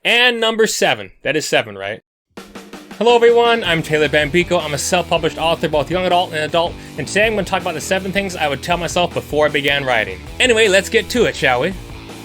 And number 7. That is 7, right? Hello everyone, I'm Taylor Bambico. I'm a self-published author, both young adult and adult, and today I'm going to talk about the 7 things I would tell myself before I began writing. Anyway, let's get to it, shall we?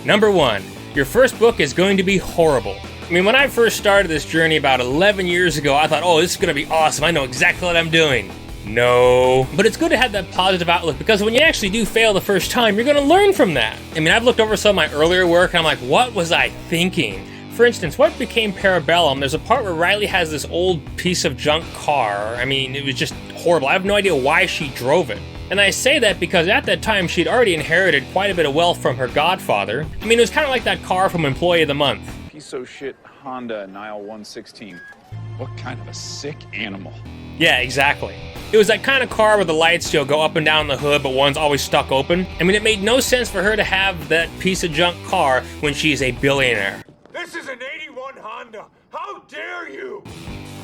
Number 1. Your first book is going to be horrible. I mean, when I first started this journey about 11 years ago, I thought, oh, this is going to be awesome. I know exactly what I'm doing. No. But it's good to have that positive outlook, because when you actually do fail the first time, you're going to learn from that. I mean, I've looked over some of my earlier work, and I'm like, what was I thinking? For instance, what became Parabellum, there's a part where Riley has this old piece of junk car. I mean, it was just horrible. I have no idea why she drove it. And I say that because at that time, she'd already inherited quite a bit of wealth from her godfather. I mean, it was kind of like that car from Employee of the Month. Piece of shit Honda Nile 116. What kind of a sick animal? Yeah, exactly. It was that kind of car where the lights go up and down the hood, but one's always stuck open. I mean, it made no sense for her to have that piece of junk car when she's a billionaire. This is an 81 Honda. How dare you?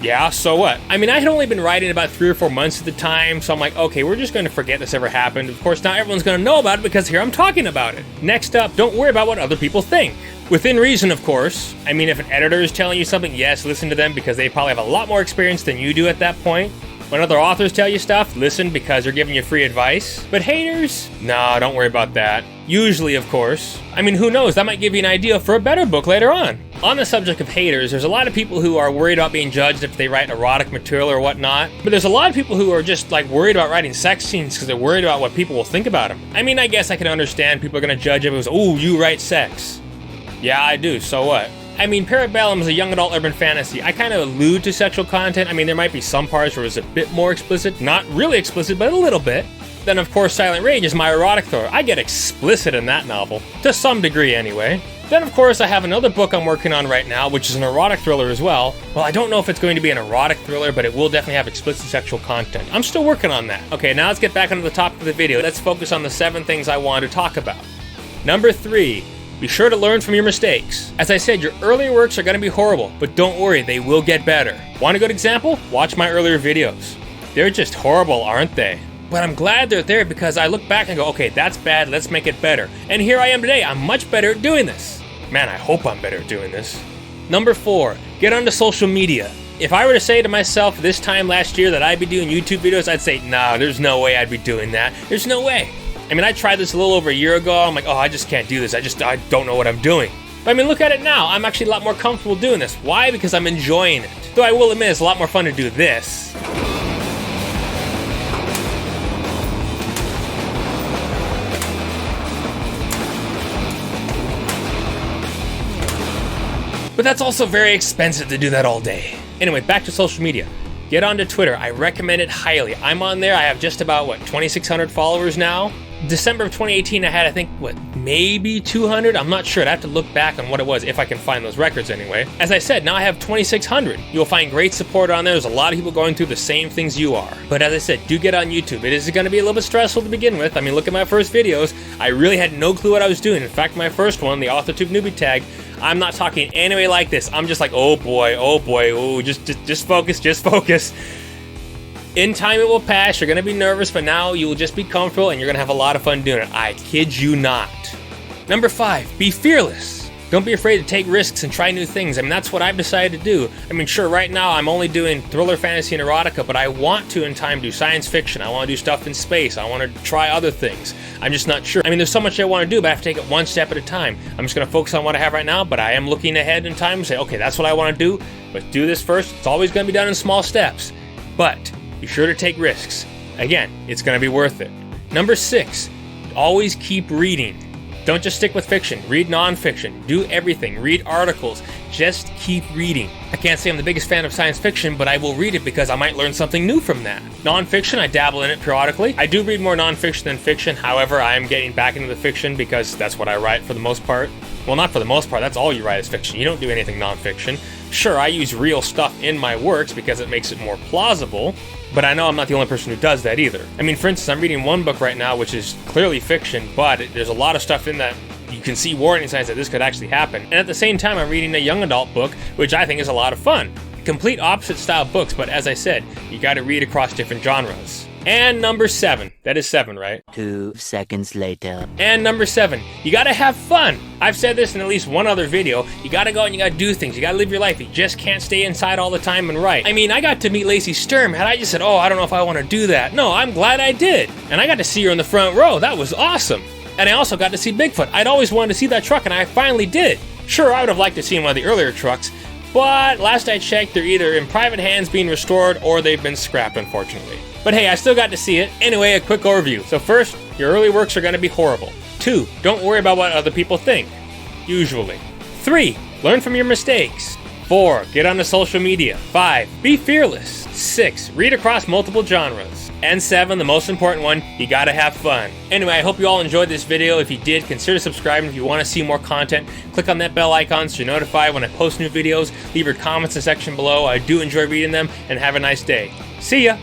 Yeah, so what? I mean, I had only been writing about 3 or 4 months at the time, so I'm like, okay, we're just going to forget this ever happened. Of course, not everyone's going to know about it because here I'm talking about it. Next up, don't worry about what other people think. Within reason, of course. I mean, if an editor is telling you something, yes, listen to them because they probably have a lot more experience than you do at that point. When other authors tell you stuff, listen because they're giving you free advice. But haters? No, don't worry about that. Usually, of course. I mean, who knows? That might give you an idea for a better book later on. On the subject of haters, there's a lot of people who are worried about being judged if they write erotic material or whatnot. But there's a lot of people who are just like worried about writing sex scenes because they're worried about what people will think about them. I mean, I guess I can understand people are going to judge if it was, oh, you write sex. Yeah, I do, so what? I mean, Parabellum is a young adult urban fantasy. I kind of allude to sexual content. I mean, there might be some parts where it's a bit more explicit. Not really explicit, but a little bit. Then, of course, Silent Rage is my erotic thriller. I get explicit in that novel. To some degree, anyway. Then, of course, I have another book I'm working on right now, which is an erotic thriller as well. Well, I don't know if it's going to be an erotic thriller, but it will definitely have explicit sexual content. I'm still working on that. Okay, now let's get back onto the topic of the video. Let's focus on the 7 things I want to talk about. Number 3. Be sure to learn from your mistakes. As I said, your earlier works are going to be horrible, but don't worry, they will get better. Want a good example? Watch my earlier videos. They're just horrible, aren't they? But I'm glad they're there because I look back and go, okay, that's bad, let's make it better. And here I am today, I'm much better at doing this. Man, I hope I'm better at doing this. Number 4, get onto social media. If I were to say to myself this time last year that I'd be doing YouTube videos, I'd say, nah, there's no way I'd be doing that. There's no way. I mean, I tried this a little over a year ago. I'm like, oh, I just can't do this. I don't know what I'm doing. But I mean, look at it now. I'm actually a lot more comfortable doing this. Why? Because I'm enjoying it. Though I will admit, it's a lot more fun to do this. But that's also very expensive to do that all day. Anyway, back to social media. Get onto Twitter. I recommend it highly. I'm on there. I have just about, 2,600 followers now? December of 2018, I had, I think, maybe 200? I'm not sure. I'd have to look back on what it was, if I can find those records anyway. As I said, now I have 2,600. You'll find great support on there. There's a lot of people going through the same things you are. But as I said, do get on YouTube. It is going to be a little bit stressful to begin with. I mean, look at my first videos. I really had no clue what I was doing. In fact, my first one, the AuthorTube newbie tag, I'm not talking anyway like this. I'm just like, oh boy, oh, just focus. In time it will pass, you're gonna be nervous, but now you will just be comfortable and you're gonna have a lot of fun doing it. I kid you not. Number 5, be fearless. Don't be afraid to take risks and try new things. I mean, that's what I've decided to do. I mean, sure, right now I'm only doing thriller, fantasy, and erotica, but I want to in time do science fiction. I want to do stuff in space. I want to try other things. I'm just not sure. I mean, there's so much I want to do, but I have to take it one step at a time. I'm just going to focus on what I have right now, but I am looking ahead in time and say, okay, that's what I want to do. Let's do this first. It's always going to be done in small steps. But be sure to take risks. Again, it's going to be worth it. Number 6, always keep reading. Don't just stick with fiction. Read nonfiction. Do everything. Read articles. Just keep reading. I can't say I'm the biggest fan of science fiction, but I will read it because I might learn something new from that. Nonfiction, I dabble in it periodically. I do read more nonfiction than fiction. However, I am getting back into the fiction because that's what I write for the most part. Well, not for the most part. That's all you write is fiction. You don't do anything nonfiction. Sure, I use real stuff in my works because it makes it more plausible, but I know I'm not the only person who does that either. I mean, for instance, I'm reading one book right now which is clearly fiction, but there's a lot of stuff in that you can see warning signs that this could actually happen. And at the same time, I'm reading a young adult book, which I think is a lot of fun. Complete opposite style books, but as I said, you gotta read across different genres. And number 7. That is 7, right? 2 seconds later. And number 7, you gotta have fun. I've said this in at least one other video. You gotta go out and you gotta do things. You gotta live your life. You just can't stay inside all the time and write. I mean, I got to meet Lacey Sturm. Had I just said, oh, I don't know if I want to do that. No, I'm glad I did. And I got to see her in the front row. That was awesome. And I also got to see Bigfoot. I'd always wanted to see that truck, and I finally did. Sure, I would have liked to see one of the earlier trucks, but last I checked, they're either in private hands being restored or they've been scrapped, unfortunately. But hey, I still got to see it. Anyway, a quick overview. So first, your early works are going to be horrible. 2, don't worry about what other people think. Usually. 3, learn from your mistakes. 4, get onto social media. 5, be fearless. 6, read across multiple genres. And 7, the most important one, you gotta have fun. Anyway, I hope you all enjoyed this video. If you did, consider subscribing. If you want to see more content, click on that bell icon so you're notified when I post new videos. Leave your comments in the section below. I do enjoy reading them, and have a nice day. See ya!